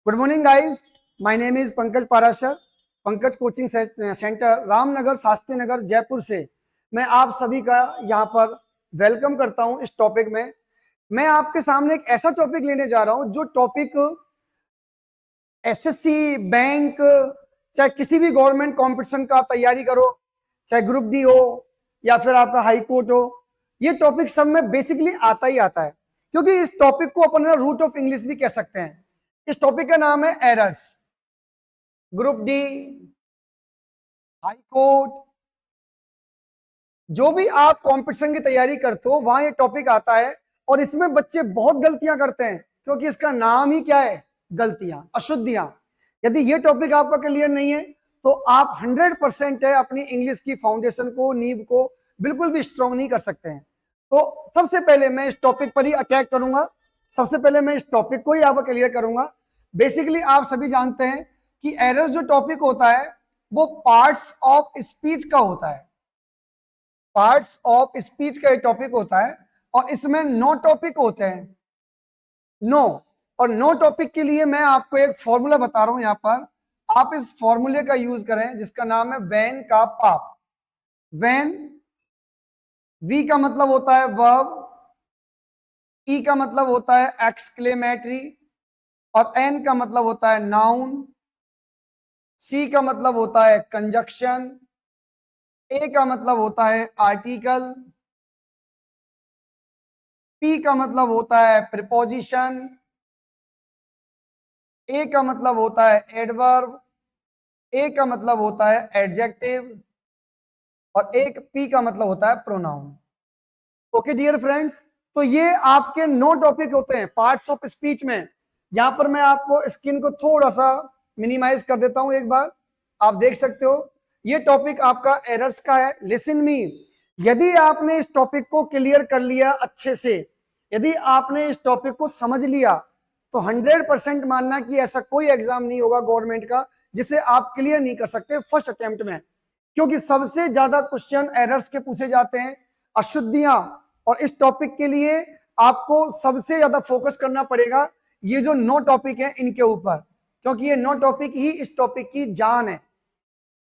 Good morning guys, my name is Pankaj Parashar. Pankaj coaching centre, Ramnagar, Shastri Nagar, Jaipur से मैं आप सभी का यहाँ पर वेलकम करता हूँ। इस टॉपिक में मैं आपके सामने एक ऐसा टॉपिक लेने जा रहा हूँ जो टॉपिक एसएससी, बैंक, चाहे किसी भी गवर्नमेंट कंपटीशन का आप तैयारी करो, चाहे ग्रुप डी हो या फिर आपका हाई कोर्ट हो, ये टॉपिक सब में बेसिकली आता ही आता है। क्योंकि इस टॉपिक को अपन रूट ऑफ इंग्लिश भी कह सकते हैं। इस टॉपिक का नाम है errors. Group D, high court, जो भी आप कंपटीशन की तैयारी करते हो वहां ये टॉपिक आता है। और इसमें बच्चे बहुत गलतियां करते हैं क्योंकि इसका नाम ही क्या है, गलतियां, अशुद्धियां। यदि ये टॉपिक आपका क्लियर नहीं है तो आप 100% है अपनी इंग्लिश की फाउंडेशन को, नींव को बिल्कुल भी स्ट्रॉन्ग नहीं कर सकते हैं। तो सबसे पहले मैं इस टॉपिक पर ही अटैक करूंगा। सबसे पहले मैं इस टॉपिक को ही आपको क्लियर करूंगा। बेसिकली आप सभी जानते हैं कि एरर जो टॉपिक होता है वो पार्ट्स ऑफ स्पीच का होता है। पार्ट्स ऑफ स्पीच का टॉपिक होता है और इसमें 9 टॉपिक होते हैं। 9 और 9 टॉपिक के लिए मैं आपको एक फॉर्मूला बता रहा हूं। यहां पर आप इस फॉर्मूले का यूज करें जिसका नाम है व्हेन का पाप। व्हेन, वी का मतलब होता है वर्ब, ई का मतलब होता है एक्सक्लेमेटरी और एन का मतलब होता है नाउन, सी का मतलब होता है कंजक्शन, ए का मतलब होता है आर्टिकल, पी का मतलब होता है प्रीपोजिशन, ए का मतलब होता है एडवर्ब, ए का मतलब होता है एडजेक्टिव और एक पी का मतलब होता है प्रोनाउन। ओके डियर फ्रेंड्स, तो ये आपके 9 टॉपिक होते हैं पार्ट्स ऑफ स्पीच में। यहां पर मैं आपको स्क्रीन को थोड़ा सा मिनिमाइज कर देता हूं, एक बार आप देख सकते हो। ये टॉपिक आपका एरर्स का है। लिसन मी, यदि आपने इस टॉपिक को क्लियर कर लिया अच्छे से, यदि आपने इस टॉपिक को समझ लिया तो 100% मानना कि ऐसा कोई एग्जाम नहीं होगा गवर्नमेंट का जिसे आप क्लियर नहीं कर सकते फर्स्ट अटेम्प्ट में। क्योंकि सबसे ज्यादा क्वेश्चन एरर्स के पूछे जाते हैं, अशुद्धियां। और इस टॉपिक के लिए आपको सबसे ज्यादा फोकस करना पड़ेगा ये जो 9 टॉपिक हैं इनके ऊपर, क्योंकि ये 9 टॉपिक ही इस टॉपिक की जान है।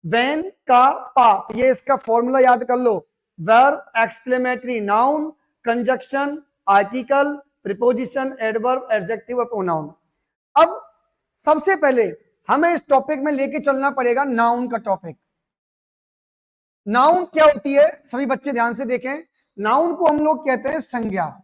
व्हेन का पाप, ये इसका फॉर्मूला याद कर लो। Verb, exclamatory, noun, conjunction, article, preposition, adverb, adjective और प्रोनाउन। अब सबसे पहले हमें इस टॉपिक में लेके चलना पड़ेगा नाउन का टॉपिक। नाउन क्या होती है, सभी बच्चे ध्यान से देखें। नाउन को हम लोग कहते हैं संज्ञा।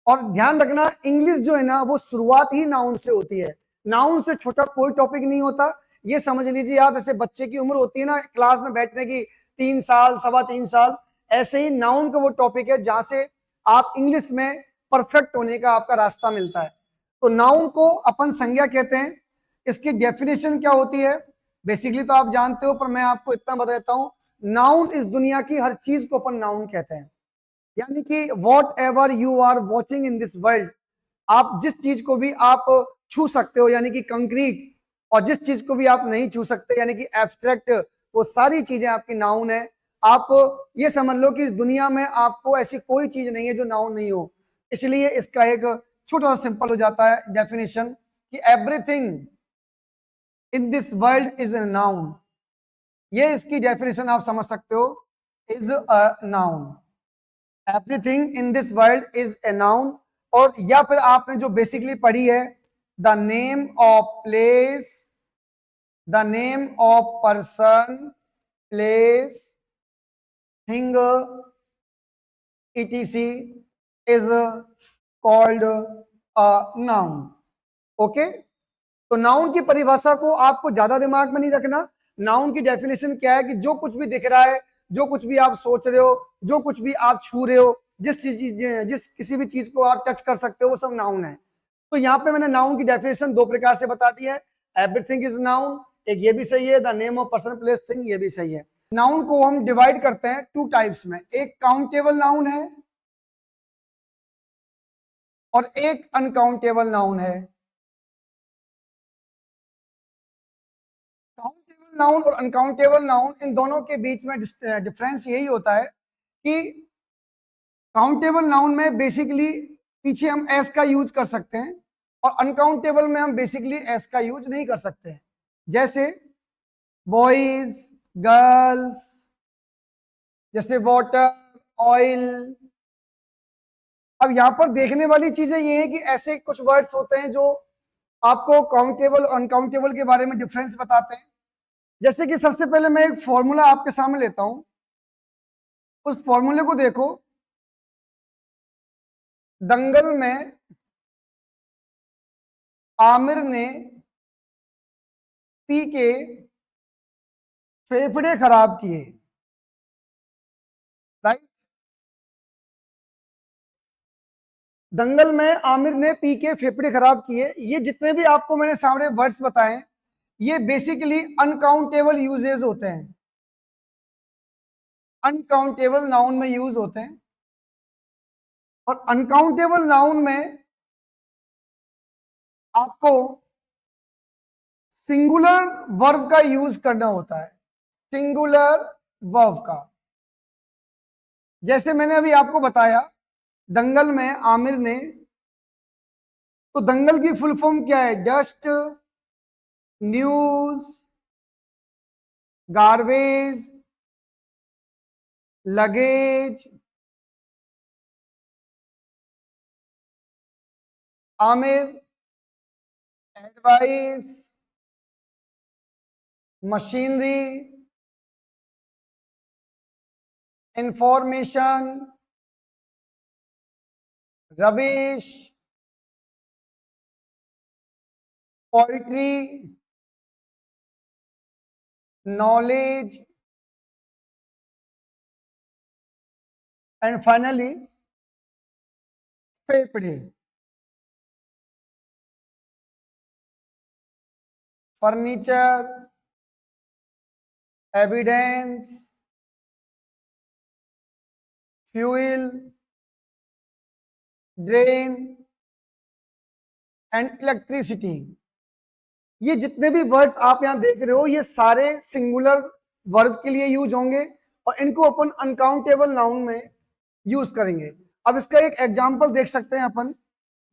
और ध्यान रखना, इंग्लिश जो है ना वो शुरुआत ही नाउन से होती है। नाउन से छोटा कोई टॉपिक नहीं होता, ये समझ लीजिए आप। जैसे बच्चे की उम्र होती है ना क्लास में बैठने की 3 साल, 3.25 साल, ऐसे ही नाउन का वो टॉपिक है जहां से आप इंग्लिश में परफेक्ट होने का आपका रास्ता मिलता है। तो नाउन को अपन संज्ञा कहते हैं। इसकी डेफिनेशन क्या होती है बेसिकली तो आप जानते हो, पर मैं आपको इतना बता देता हूं। नाउन इस दुनिया की हर चीज को अपन नाउन कहते हैं। यानी कि whatever you are watching in this world, आप जिस चीज को भी आप छू सकते हो यानी कि कंक्रीट, और जिस चीज को भी आप नहीं छू सकते यानी कि एब्स्ट्रैक्ट, वो सारी चीजें आपकी नाउन है। आप ये समझ लो कि इस दुनिया में आपको ऐसी कोई चीज नहीं है जो नाउन नहीं हो। इसलिए इसका एक छोटा सा सिंपल हो जाता है डेफिनेशन कि everything in this world is a noun. ये इसकी डेफिनेशन आप समझ सकते हो, is a noun. Everything in this world is a noun. और या फिर आपने जो बेसिकली पढ़ी है, the name of place, the name of person, place, thing, etc is called a noun. Okay, तो नाउन की परिभाषा को आपको ज्यादा दिमाग में नहीं रखना। नाउन की डेफिनेशन क्या है कि जो कुछ भी दिख रहा है, जो कुछ भी आप सोच रहे हो, जो कुछ भी आप छू रहे हो, जिस किसी भी चीज को आप टच कर सकते हो, वो सब नाउन है। तो यहाँ पे मैंने नाउन की डेफिनेशन 2 प्रकार से बता दी है। एवरीथिंग इज नाउन, एक ये भी सही है, the name of person, place, thing, ये भी सही है। नाउन को हम डिवाइड करते हैं 2 टाइप्स में, एक काउंटेबल नाउन है और एक अनकाउंटेबल नाउन है। काउंटेबल नाउन और अनकाउंटेबल नाउन, इन दोनों के बीच में डिफरेंस यही होता है कि काउंटेबल नाउन में बेसिकली पीछे हम एस का यूज कर सकते हैं और अनकाउंटेबल में हम बेसिकली एस का यूज नहीं कर सकते हैं, जैसे बॉयज, गर्ल्स, जैसे वाटर, ऑयल। अब यहां पर देखने वाली चीजें ये है कि ऐसे कुछ वर्ड्स होते हैं जो आपको काउंटेबल और अनकाउंटेबल के बारे में डिफरेंस बताते हैं। जैसे कि सबसे पहले मैं एक फॉर्मूला आपके सामने लेता हूं, उस फॉर्मूले को देखो। दंगल में आमिर ने पी के फेफड़े खराब किए, राइट। दंगल में आमिर ने पी के फेफड़े खराब किए, ये जितने भी आपको मैंने सामने वर्ड्स बताए ये बेसिकली अनकाउंटेबल यूजेस होते हैं, अनकाउंटेबल नाउन में यूज होते हैं। और अनकाउंटेबल नाउन में आपको सिंगुलर वर्ब का यूज करना होता है, सिंगुलर वर्ब का। जैसे मैंने अभी आपको बताया दंगल में आमिर ने, तो दंगल की फुल फॉर्म क्या है? डस्ट, न्यूज, गार्बेज, लगेज, आमिर, advice, machinery, information, rubbish, poetry, knowledge, and finally फेफड़े। Furniture, evidence, fuel, drain and electricity. ये जितने भी वर्ड्स आप यहां देख रहे हो ये सारे सिंगुलर वर्ब के लिए यूज होंगे और इनको अपन अनकाउंटेबल नाउन में यूज करेंगे। अब इसका एक एग्जांपल देख सकते हैं अपन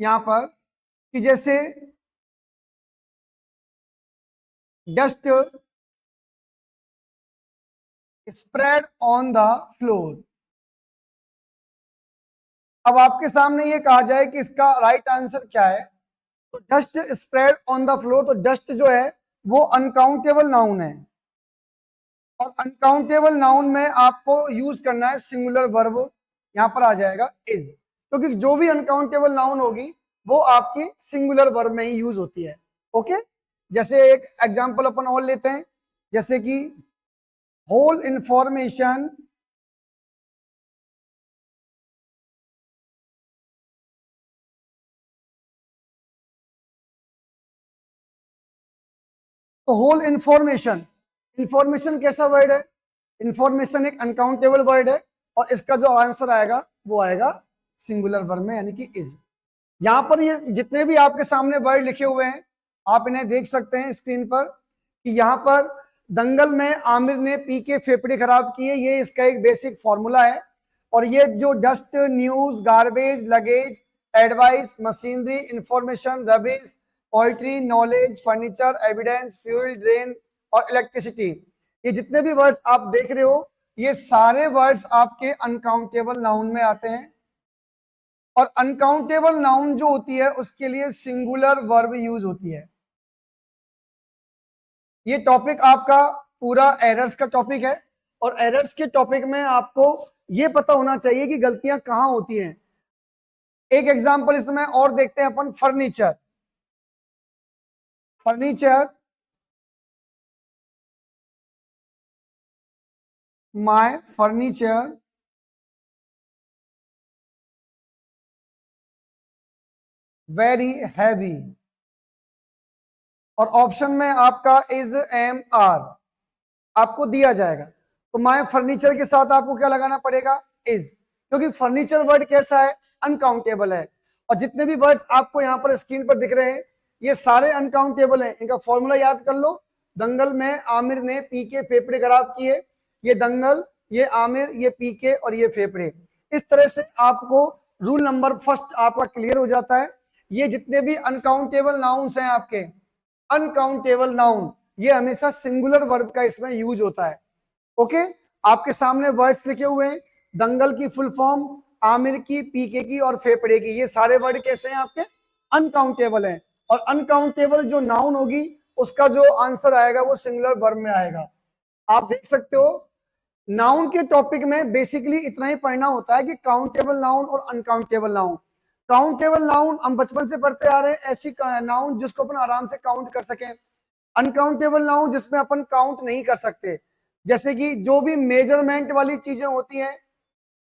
यहां पर कि जैसे dust spread on the floor. अब आपके सामने ये कहा जाए कि इसका राइट आंसर क्या है, तो dust spread on the floor, तो डस्ट जो है वो अनकाउंटेबल नाउन है और अनकाउंटेबल नाउन में आपको यूज करना है सिंगुलर वर्ब, यहां पर आ जाएगा इज, क्योंकि जो भी अनकाउंटेबल नाउन होगी वो आपकी सिंगुलर वर्ब में ही यूज होती है। ओके, जैसे एक एग्जांपल अपन और लेते हैं, जैसे कि होल इंफॉर्मेशन तो होल इंफॉर्मेशन, इंफॉर्मेशन कैसा वर्ड है? इंफॉर्मेशन एक अनकाउंटेबल वर्ड है और इसका जो आंसर आएगा वो आएगा सिंगुलर वर्ब में यानी कि इज। यहां पर ये जितने भी आपके सामने वर्ड लिखे हुए हैं आप इन्हें देख सकते हैं स्क्रीन पर कि यहां पर दंगल में आमिर ने पी के फेफड़े खराब किए, ये इसका एक बेसिक फॉर्मूला है। और ये जो dust, news, garbage, luggage, advice, machinery, information, rubbish, poetry, knowledge, furniture, evidence, fuel, drain और इलेक्ट्रिसिटी, ये जितने भी वर्ड्स आप देख रहे हो ये सारे वर्ड्स आपके अनकाउंटेबल नाउन में आते हैं और अनकाउंटेबल नाउन जो होती है उसके लिए सिंगुलर वर्ब यूज होती है। ये टॉपिक आपका पूरा एरर्स का टॉपिक है और एरर्स के टॉपिक में आपको ये पता होना चाहिए कि गलतियां कहां होती हैं। एक एग्जांपल इसमें और देखते हैं अपन, furniture. Furniture, my furniture very heavy, और ऑप्शन में आपका इज, एम, आर आपको दिया जाएगा। तो माय फर्नीचर के साथ आपको क्या लगाना पड़ेगा? इज, क्योंकि फर्नीचर वर्ड कैसा है? अनकाउंटेबल है। और जितने भी वर्ड्स आपको यहां पर स्क्रीन पर दिख रहे हैं ये सारे अनकाउंटेबल हैं। इनका फॉर्मूला याद कर लो, दंगल में आमिर ने पी के फेफड़े खराब किए, ये दंगल, ये आमिर, ये पी के और ये फेफड़े। इस तरह से आपको रूल नंबर फर्स्ट आपका क्लियर हो जाता है। ये जितने भी अनकाउंटेबल नाउन्स हैं आपके, अनकाउंटेबल नाउन, ये हमेशा सिंगुलर वर्ब का इसमें यूज होता है। ओके, आपके सामने वर्ड्स लिखे हुए हैं, दंगल की फुल फॉर्म, आमिर की, पीके की और फेफड़े की, ये सारे वर्ड कैसे हैं आपके, अनकाउंटेबल हैं। और अनकाउंटेबल जो नाउन होगी उसका जो आंसर आएगा वो सिंगुलर वर्ब में आएगा। आप देख सकते हो नाउन के टॉपिक में बेसिकली इतना ही पढ़ना होता है कि काउंटेबल नाउन और अनकाउंटेबल नाउन। काउंटेबल नाउन हम बचपन से पढ़ते आ रहे हैं, ऐसी नाउन जिसको अपन आराम से काउंट कर सकें। अनकाउंटेबल नाउन जिसमें अपन काउंट नहीं कर सकते, जैसे कि जो भी मेजरमेंट वाली चीजें होती हैं,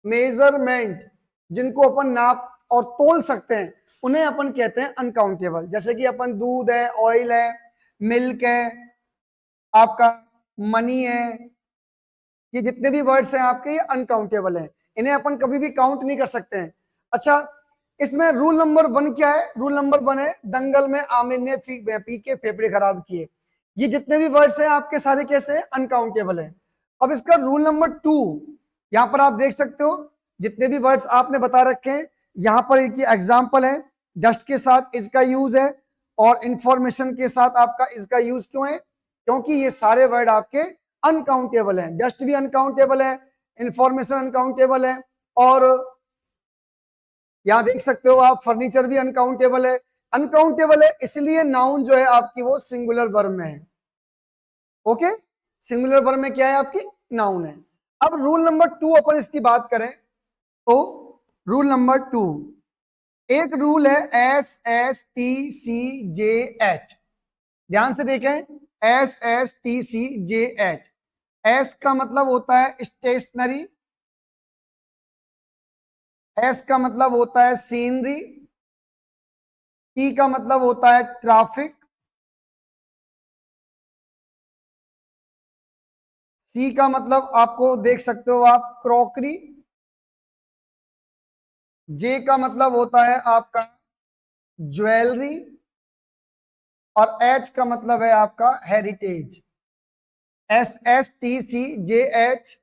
मेजरमेंट जिनको अपन नाप और तोल सकते हैं, उन्हें अपन कहते हैं अनकाउंटेबल। जैसे कि अपन दूध है, ऑयल है, मिल्क है, आपका मनी है, ये जितने भी वर्ड्स हैं आपके ये अनकाउंटेबल हैं, इन्हें अपन कभी भी काउंट नहीं कर सकते हैं। अच्छा, इसमें रूल नंबर 1 क्या है? रूल नंबर 1 है दंगल में आमिर ने पी के फेफड़े खराब किए। ये जितने भी वर्ड्स हैं आपके सारे कैसे हैं? अनकाउंटेबल हैं। अब इसका रूल नंबर 2, यहां पर आप देख सकते हो जितने भी वर्ड्स आपने बता रखे हैं, यहां पर इनकी एग्जाम्पल है। जस्ट के साथ इसका यूज है और इंफॉर्मेशन के साथ आपका इसका यूज क्यों है? क्योंकि ये सारे वर्ड आपके अनकाउंटेबल है। जस्ट भी अनकाउंटेबल है, इंफॉर्मेशन अनकाउंटेबल है, और यहां देख सकते हो आप फर्नीचर भी अनकाउंटेबल है। अनकाउंटेबल है इसलिए नाउन जो है आपकी वो सिंगुलर वर्ब में है। ओके, सिंगुलर वर्ब में क्या है आपकी? नाउन है। अब रूल नंबर 2 अपन इसकी बात करें तो रूल नंबर 2, एक रूल है SSTCJH। ध्यान से देखें, SSTCJH। एस का मतलब होता है स्टेशनरी, एस का मतलब होता है सीनरी, टी का मतलब होता है ट्रैफिक, सी का मतलब आपको देख सकते हो आप क्रॉकरी, जे का मतलब होता है आपका ज्वेलरी, और एच का मतलब है आपका हेरिटेज। SSTCJH,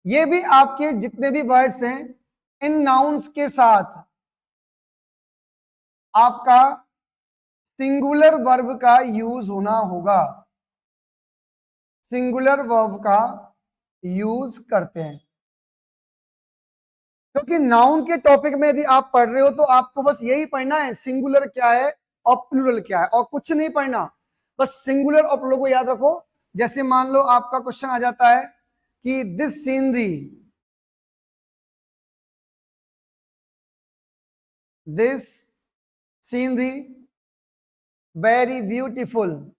ये भी आपके जितने भी वर्ड्स हैं इन नाउन्स के साथ आपका सिंगुलर वर्ब का यूज होना होगा। सिंगुलर वर्ब का यूज करते हैं, क्योंकि नाउन के टॉपिक में यदि आप पढ़ रहे हो तो आपको बस यही पढ़ना है सिंगुलर क्या है और प्लूरल क्या है, और कुछ नहीं पढ़ना, बस सिंगुलर और प्लूरल को याद रखो। जैसे मान लो आपका क्वेश्चन आ जाता है कि this scenery, this scenery very beautiful,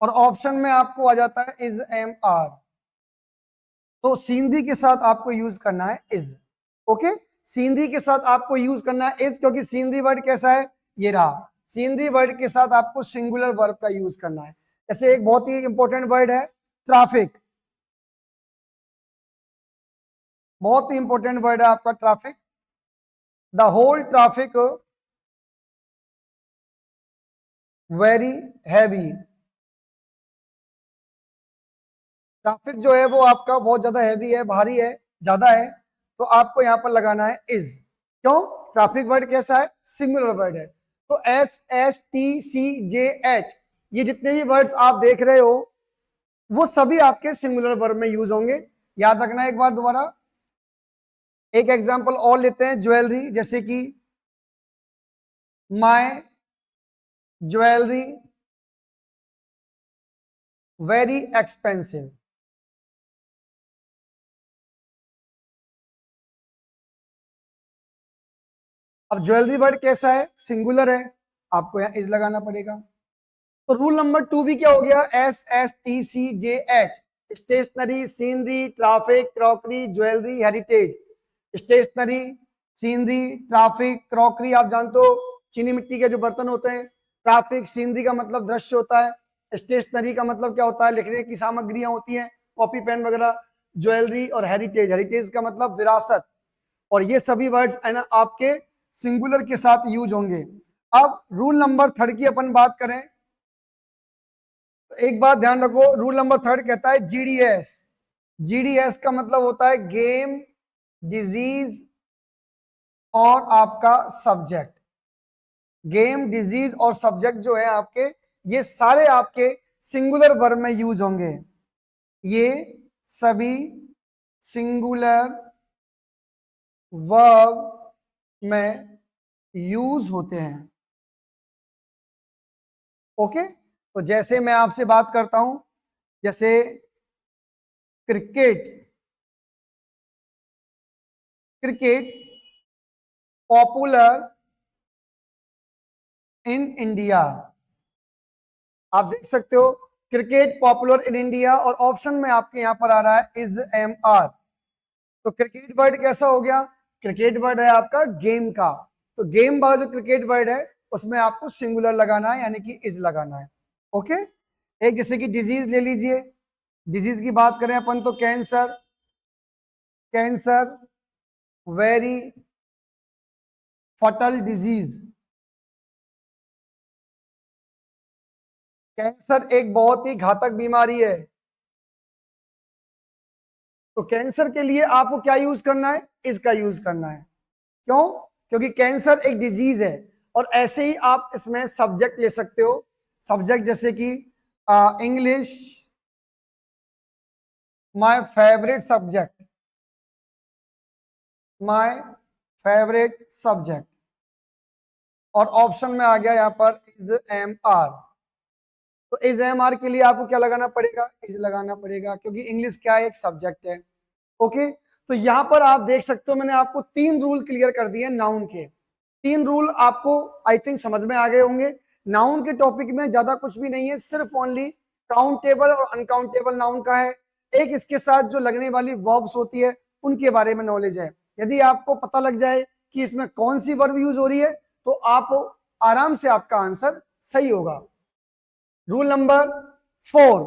और ऑप्शन में आपको आ जाता है इज एम आर, तो सीनरी के साथ आपको यूज करना है इज। ओके, सीनरी के साथ आपको यूज करना है इज, क्योंकि सीनरी वर्ड कैसा है? ये रहा। सीनरी वर्ड के साथ आपको सिंगुलर वर्ब का यूज करना है। जैसे एक बहुत ही इंपॉर्टेंट वर्ड है ट्रैफिक, बहुत ही इंपॉर्टेंट वर्ड है आपका traffic. The whole traffic very heavy, traffic जो है वो आपका बहुत ज्यादा हैवी है, भारी है, ज्यादा है, तो आपको यहां पर लगाना है इज। क्यों? ट्रैफिक वर्ड कैसा है? सिंगुलर वर्ड है। तो SSTCJH, ये जितने भी वर्ड्स आप देख रहे हो वो सभी आपके सिंगुलर वर्ब में यूज होंगे। याद रखना एक बार दोबारा। एक एग्जांपल और लेते हैं, ज्वेलरी, जैसे कि माय ज्वेलरी वेरी एक्सपेंसिव। अब ज्वेलरी वर्ड कैसा है? सिंगुलर है, आपको यहां इज लगाना पड़ेगा। तो रूल नंबर 2 भी क्या हो गया? SSTCJH, stationery, scenery, traffic, crockery, jewellery, heritage. Stationery, scenery, traffic, crockery, आप जानते हो चीनी मिट्टी के जो बर्तन होते हैं। ट्रैफिक, सीनरी का मतलब दृश्य होता है। स्टेशनरी का मतलब क्या होता है? लिखने की सामग्रियां होती हैं, कॉपी पेन वगैरह। ज्वेलरी और हेरिटेज, हेरिटेज का मतलब विरासत। और ये सभी वर्ड्स है ना आपके सिंगुलर के साथ यूज होंगे। अब रूल नंबर 3 की अपन बात करें, एक बात ध्यान रखो, रूल नंबर 3 कहता है GDS। GDS का मतलब होता है गेम, डिजीज और आपका सब्जेक्ट। गेम, डिजीज और सब्जेक्ट जो है आपके, ये सारे आपके सिंगुलर वर्ब में यूज होंगे। ये सभी सिंगुलर वर्ब में यूज होते हैं। ओके, तो जैसे मैं आपसे बात करता हूं, जैसे cricket, cricket popular in India. आप देख सकते हो क्रिकेट पॉपुलर इन इंडिया, और ऑप्शन में आपके यहां पर आ रहा है इज एम आर। तो क्रिकेट वर्ड कैसा हो गया? क्रिकेट वर्ड है आपका गेम का, तो गेम वाला जो क्रिकेट वर्ड है उसमें आपको सिंगुलर लगाना है, यानी कि इज लगाना है। ओके, एक जैसे कि डिजीज ले लीजिए, डिजीज की बात करें अपन तो कैंसर, कैंसर वेरी फटल डिजीज। कैंसर एक बहुत ही घातक बीमारी है। तो कैंसर के लिए आपको क्या यूज करना है? इसका यूज करना है। क्यों? क्योंकि कैंसर एक डिजीज है। और ऐसे ही आप इसमें सब्जेक्ट ले सकते हो, सब्जेक्ट जैसे कि English my favourite subject, my favourite subject. और ऑप्शन में आ गया यहां पर इज एम आर। तो इज एम आर के लिए आपको क्या लगाना पड़ेगा? इज लगाना पड़ेगा, क्योंकि इंग्लिश क्या है? एक सब्जेक्ट है। ओके, तो यहां पर आप देख सकते हो मैंने आपको 3 रूल क्लियर कर दिए नाउन के। 3 रूल आपको आई थिंक समझ में आ गए होंगे। नाउन के टॉपिक में ज्यादा कुछ भी नहीं है, सिर्फ ओनली काउंटेबल और अनकाउंटेबल नाउन का है। एक इसके साथ जो लगने वाली वर्ब्स होती है उनके बारे में नॉलेज है। यदि आपको पता लग जाए कि इसमें कौन सी वर्ब यूज हो रही है, तो आप आराम से आपका आंसर सही होगा। रूल नंबर 4,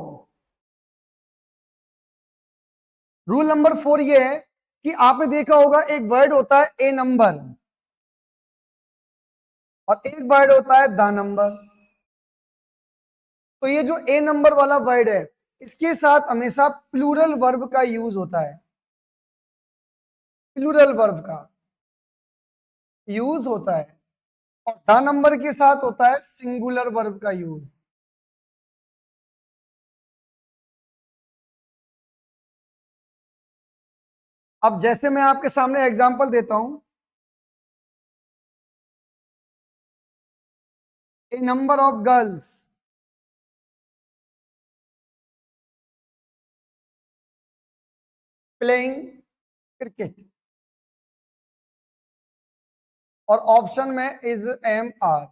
रूल नंबर 4 ये है कि आपने देखा होगा एक वर्ड होता है ए नंबर, और एक वर्ड होता है द नंबर। तो ये जो ए नंबर वाला वर्ड है, इसके साथ हमेशा प्लूरल वर्ब का यूज होता है, प्लूरल वर्ब का यूज होता है। और द नंबर के साथ होता है सिंगुलर वर्ब का यूज। अब जैसे मैं आपके सामने एग्जांपल देता हूं, a number of girls playing cricket, और ऑप्शन में इज एम आर।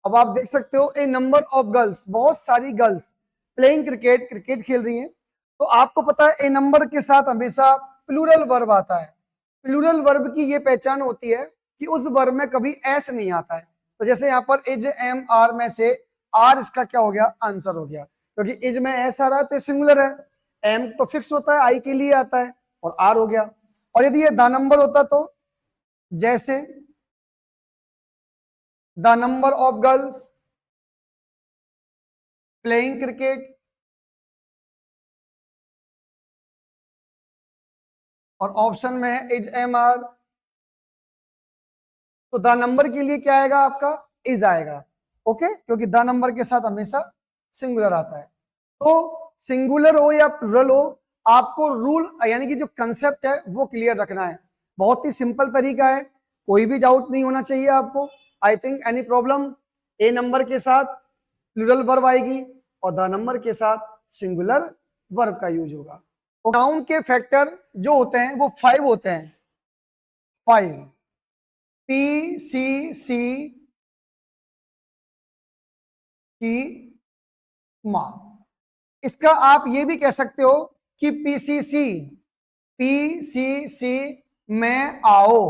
अब आप देख सकते हो ए नंबर ऑफ गर्ल्स, बहुत सारी गर्ल्स प्लेइंग क्रिकेट, क्रिकेट खेल रही हैं। तो आपको पता है ए नंबर के साथ हमेशा प्लूरल वर्ब आता है। प्लूरल वर्ब की ये पहचान होती है कि उस वर्ब में कभी एस नहीं आता है। तो जैसे यहाँ पर इज एम आर में से आर इसका क्या हो गया? आंसर हो गया, क्योंकि इज में एस आ रहा है तो सिंगुलर है। एम तो फिक्स होता है, आई के लिए आता है, और आर हो गया। और यदि ये द नंबर होता तो जैसे the number of girls playing cricket, और ऑप्शन में है इज एम आर, तो द नंबर के लिए क्या आएगा? आपका इज आएगा। ओके, क्योंकि द नंबर के साथ हमेशा सिंगुलर आता है। तो सिंगुलर हो या प्लूरल हो, आपको रूल यानी कि जो कंसेप्ट है वो क्लियर रखना है। बहुत ही सिंपल तरीका है, कोई भी डाउट नहीं होना चाहिए आपको। I think any problem? A number के साथ प्लूरल वर्ब आएगी, और द नंबर के साथ सिंगुलर वर्ब का यूज होगा। नाउन के फैक्टर जो होते हैं वो 5 होते हैं, 5। पी सी सी की मां। इसका आप ये भी कह सकते हो कि पीसीसी, पीसीसी में आओ।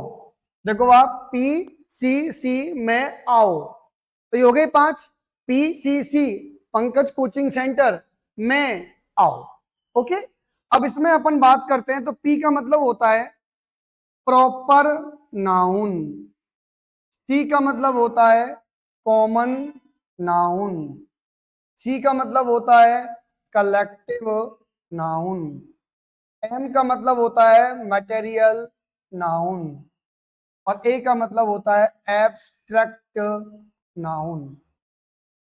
देखो आप, पीसीसी में आओ, तो ये हो गए 5। पीसीसी पंकज कोचिंग सेंटर में आओ। ओके, अब इसमें अपन बात करते हैं, तो पी का मतलब होता है प्रॉपर नाउन, सी का मतलब होता है कॉमन नाउन, सी का मतलब होता है कलेक्टिव नाउन, एम का मतलब होता है मटेरियल नाउन, और ए का मतलब होता है एब्स्ट्रैक्ट नाउन।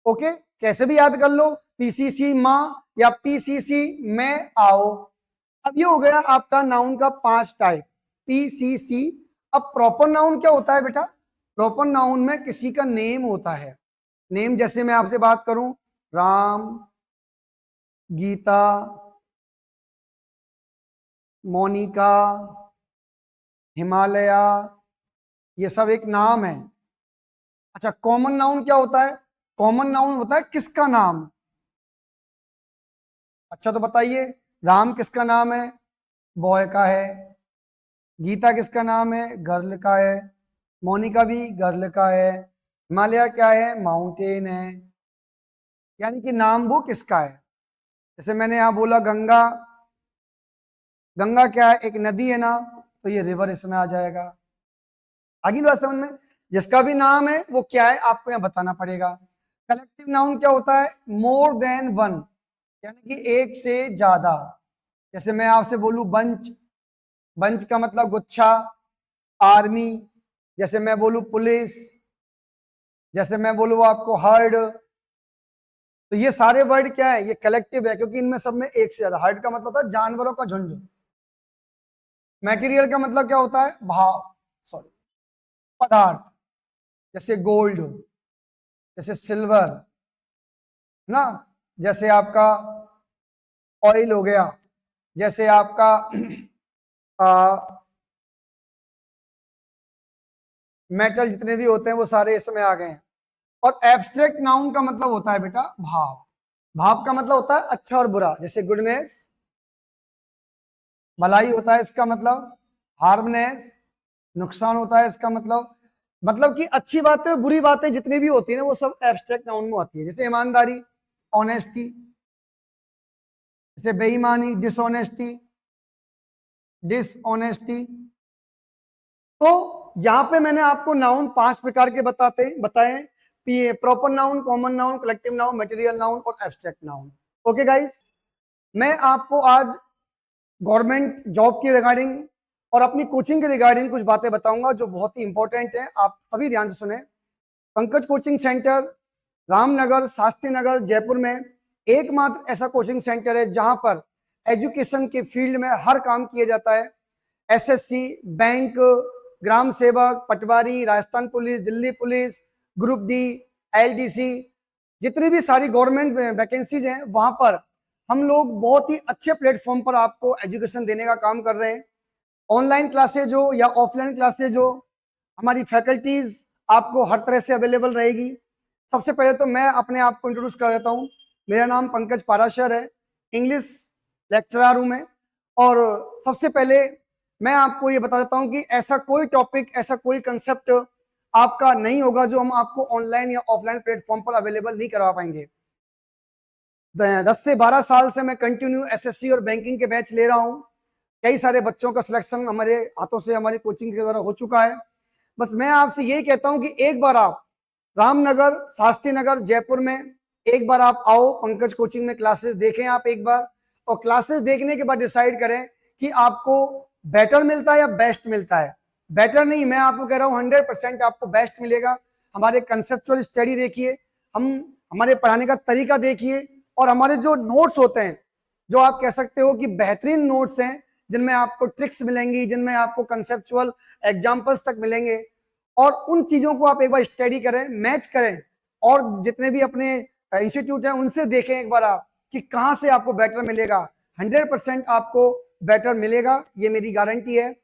ओके, कैसे भी याद कर लो, पीसीसी माँ या पीसीसी में आओ। अब ये हो गया आपका नाउन का 5 टाइप, पीसीसी। अब प्रॉपर नाउन क्या होता है बेटा? प्रॉपर नाउन में किसी का नेम होता है। नेम जैसे मैं आपसे बात करूं, राम, गीता, मोनिका, हिमालया, ये सब एक नाम है। अच्छा, कॉमन नाउन क्या होता है? कॉमन नाउन होता है किसका नाम। अच्छा तो बताइए, राम किसका नाम है? बॉय का है। गीता किसका नाम है? गर्ल का है। मोनिका भी गर्ल का है। हिमालय क्या है? माउंटेन है। यानी कि नाम वो किसका है। जैसे मैंने यहां बोला गंगा, गंगा क्या है? एक नदी है ना, तो ये रिवर इसमें आ जाएगा। आगे बात समझ में? जिसका भी नाम है वो क्या है आपको यहां बताना पड़ेगा। कलेक्टिव नाउन क्या होता है? मोर देन वन, यानी कि एक से ज्यादा। जैसे मैं आपसे बोलूं बंच, बंच का मतलब गुच्छा। आर्मी, जैसे मैं बोलूं पुलिस, जैसे मैं बोलूं आपको हर्ड, तो ये सारे वर्ड क्या है? ये कलेक्टिव है, क्योंकि इनमें सब में एक से ज्यादा। हर्ड का मतलब होता है जानवरों का झुंड। मटेरियल का मतलब क्या होता है? भाव, सॉरी, पदार्थ। जैसे गोल्ड, जैसे सिल्वर ना, जैसे आपका ऑयल हो गया, जैसे आपका मेटल, जितने भी होते हैं वो सारे इसमें आ गए हैं। और एब्स्ट्रैक्ट नाउन का मतलब होता है बेटा भाव। भाव का मतलब होता है अच्छा और बुरा, जैसे गुडनेस, भलाई होता है इसका मतलब। हार्मनेस, नुकसान होता है इसका मतलब कि अच्छी बातें और बुरी बातें जितनी भी होती है ना, वो सब एब्स्ट्रैक्ट नाउन में आती है। जैसे ईमानदारी, ऑनेस्टी, जैसे बेईमानी, डिसऑनेस्टी, डिसऑनेस्टी। तो यहां पे मैंने आपको नाउन 5 प्रकार के बताए। Proper noun, common noun, collective noun, material noun और एब्स्ट्रैक्ट नाउन। ओके गाइस, मैं आपको आज गवर्नमेंट जॉब के रिगार्डिंग और अपनी कोचिंग के रिगार्डिंग कुछ बातें बताऊंगा जो बहुत ही इंपॉर्टेंट है। आप सभी ध्यान से सुने। पंकज कोचिंग सेंटर रामनगर, शास्त्री नगर, जयपुर में एकमात्र ऐसा कोचिंग सेंटर है जहां पर एजुकेशन के फील्ड में हर काम किया जाता है। SSC, bank, gram sevak, patwari, Rajasthan police, Delhi police, group D, LDC, जितनी भी सारी गवर्नमेंट वैकेंसीज हैं वहां पर हम लोग बहुत ही अच्छे प्लेटफॉर्म पर आपको एजुकेशन देने का काम कर रहे हैं। ऑनलाइन क्लासेज हो या ऑफलाइन क्लासेज हो, हमारी फैकल्टीज आपको हर तरह से अवेलेबल रहेगी। सबसे पहले तो मैं अपने आप को इंट्रोड्यूस कर देता हूँ। मेरा नाम पंकज पाराशर है, इंग्लिश लेक्चरर हूँ मैं। और सबसे पहले मैं आपको ये बता देता हूँ कि ऐसा कोई टॉपिक, ऐसा कोई कंसेप्ट आपका नहीं होगा जो हम आपको ऑनलाइन या ऑफलाइन प्लेटफॉर्म पर अवेलेबल नहीं करवा पाएंगे। 10 से 12 साल से मैं कंटिन्यू एसएससी और बैंकिंग के बैच ले रहा हूँ। कई सारे बच्चों का सिलेक्शन हमारे हाथों से, हमारी कोचिंग के द्वारा हो चुका है। बस मैं आपसे यही कहता हूं कि एक बार आप रामनगर, शास्त्री नगर, जयपुर में एक बार आप आओ, पंकज कोचिंग में क्लासेस देखें आप एक बार। और क्लासेस देखने के बाद डिसाइड करें कि आपको बेटर मिलता है या बेस्ट मिलता है। बेटर नहीं, मैं आपको कह रहा हूं 100% आपको बेस्ट मिलेगा। हमारे कंसेप्चुअल स्टडी देखिए, हम हमारे पढ़ाने का तरीका देखिए, और हमारे जो नोट्स होते हैं, जो आप कह सकते हो कि बेहतरीन नोट्स हैं, जिनमें आपको ट्रिक्स मिलेंगी, जिनमें आपको कंसेप्चुअल एग्जाम्पल्स तक मिलेंगे। और उन चीजों को आप एक बार स्टडी करें, मैच करें, और जितने भी अपने इंस्टीट्यूट हैं उनसे देखें एक बार आप कि कहां से आपको बेटर मिलेगा। 100% आपको बेटर मिलेगा, ये मेरी गारंटी है।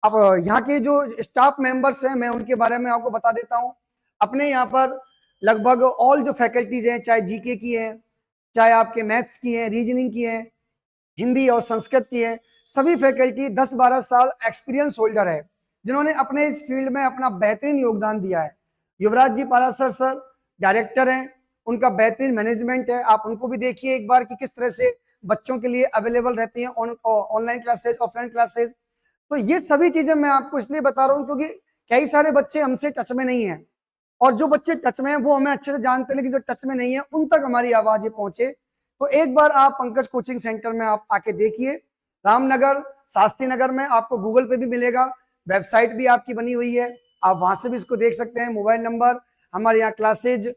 अब यहाँ के जो स्टाफ मेंबर्स हैं मैं उनके बारे में आपको बता देता हूँ। अपने यहाँ पर लगभग ऑल जो फैकल्टीज हैं, चाहे जीके की हैं, चाहे आपके मैथ्स की हैं, रीजनिंग की हैं, हिंदी और संस्कृत की है, सभी फैकल्टी 10-12 साल एक्सपीरियंस होल्डर है, जिन्होंने अपने इस फील्ड में अपना बेहतरीन योगदान दिया है। युवराज जी पारासर सर डायरेक्टर हैं, उनका बेहतरीन मैनेजमेंट है। आप उनको भी देखिए एक बार कि किस तरह से बच्चों के लिए अवेलेबल रहती हैं ऑनलाइन क्लासेज, ऑफलाइन क्लासेज। तो ये सभी चीजें मैं आपको इसलिए बता रहा हूँ क्योंकि कई सारे बच्चे हमसे टच में नहीं है, और जो बच्चे टच में हैं वो हमें अच्छे से जानते हैं, लेकिन जो टच में नहीं है उन तक हमारी आवाज ये पहुंचे। तो एक बार आप पंकज कोचिंग सेंटर में आप आके देखिए। रामनगर, शास्त्री नगर में आपको गूगल पे भी मिलेगा, वेबसाइट भी आपकी बनी हुई है, आप वहां से भी इसको देख सकते हैं। मोबाइल नंबर, हमारे यहाँ क्लासेज,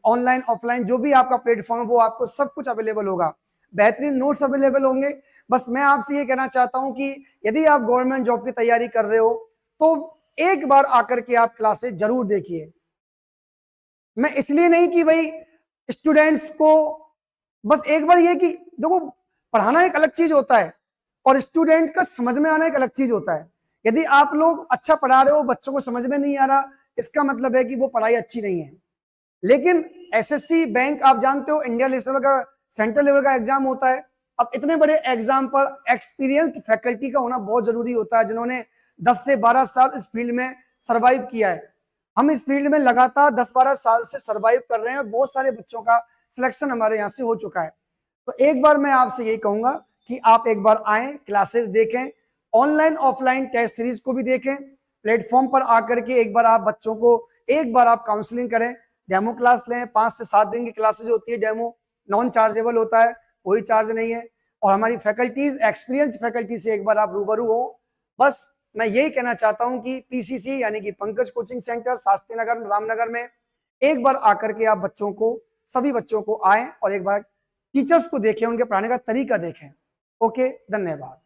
ऑनलाइन ऑफलाइन जो भी आपका प्लेटफॉर्म है वो आपको सब कुछ अवेलेबल होगा। बेहतरीन नोट्स अवेलेबल होंगे। बस मैं आपसे ये कहना चाहता हूं कि यदि आप गवर्नमेंट जॉब की तैयारी कर रहे हो तो एक बार आकर के आप क्लासेज जरूर देखिए। मैं इसलिए नहीं कि भाई स्टूडेंट्स को, बस एक बार ये कि देखो, पढ़ाना एक अलग चीज होता है और स्टूडेंट का समझ में आना एक अलग चीज होता है। यदि आप लोग अच्छा पढ़ा रहे हो, बच्चों को समझ में नहीं आ रहा, इसका मतलब है कि वो पढ़ाई अच्छी नहीं है। लेकिन एसएससी बैंक आप जानते हो इंडिया लेवल का, सेंट्रल लेवल का एग्जाम होता है। अब इतने बड़े एग्जाम पर एक्सपीरियंस्ड फैकल्टी का होना बहुत जरूरी होता है, जिन्होंने 10 से 12 साल इस फील्ड में सरवाइव किया है। हम इस फील्ड में लगातार 10-12 साल से सरवाइव कर रहे हैं और बहुत सारे बच्चों का सिलेक्शन हमारे यहाँ से हो चुका है। तो एक बार मैं आपसे यही कहूंगा कि आप एक बार आए, क्लासेस देखें, ऑनलाइन ऑफलाइन टेस्ट सीरीज को भी देखें, प्लेटफॉर्म पर आकर के एक बार आप बच्चों को, एक बार आप काउंसलिंग करें, डेमो क्लास लें। 5 से 7 दिन की क्लासेज होती है, डेमो नॉन चार्जेबल होता है, कोई चार्ज नहीं है। और हमारी फैकल्टीज, एक्सपीरियंस फैकल्टी से एक बार आप रूबरू हो। बस मैं यही कहना चाहता हूं कि पीसीसी यानी कि पंकज कोचिंग सेंटर, शास्त्री नगर, रामनगर में एक बार आकर के आप बच्चों को, सभी बच्चों को आए और एक बार टीचर्स को देखें, उनके पढ़ाने का तरीका देखें। ओके, धन्यवाद।